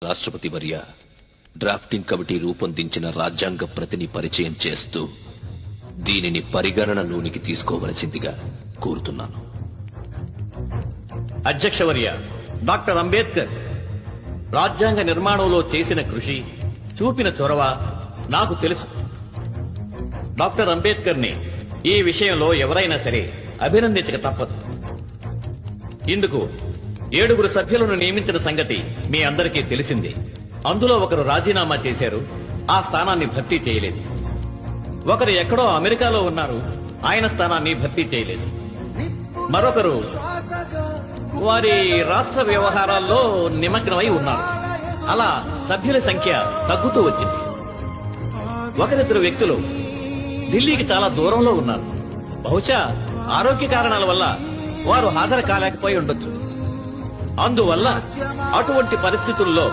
రాష్ట్రపతి వర్య drafting committee రూపొందించిన రాజ్యాంగ ప్రతిని పరిచయం చేస్తూ దీనిని పరిగణనలోనికి తీసుకోవలసిందిగా కోరుతున్నాను. అధ్యక్షవర్య, డాక్టర్ అంబేద్కర్ రాజ్యాంగ నిర్మాణంలో చేసిన కృషి, చూపిన చొరవ నాకు తెలుసు. డాక్టర్ అంబేద్కర్ ని ఈ విషయంలో ఎవరైనా సరే అభినందించక తప్పదు. ఇందుకు 7 సభ్యులను నియమించిన సంగతి మీ అందరికీ తెలిసిందే. అందులో ఒకరు రాజీనామా చేశారు, ఆ స్థానాన్ని భర్తీ చేయలేదు. ఒకరు ఎక్కడో అమెరికాలో ఉన్నారు, ఆయన స్థానాన్ని భర్తీ చేయలేదు. మరొకరు వారి రాష్ట్ర వ్యవహారాల్లో నిమగ్నమై ఉన్నారు. అలా సభ్యుల సంఖ్య తగ్గుతూ వచ్చింది. ఒకరిద్దరు వ్యక్తులు ఢిల్లీకి చాలా దూరంలో ఉన్నారు. బహుశా ఆరోగ్య కారణాల వల్ల వారు హాజరు కాలేకపోయి ఉండొచ్చు. అందువల్ల అటువంటి పరిస్థితుల్లో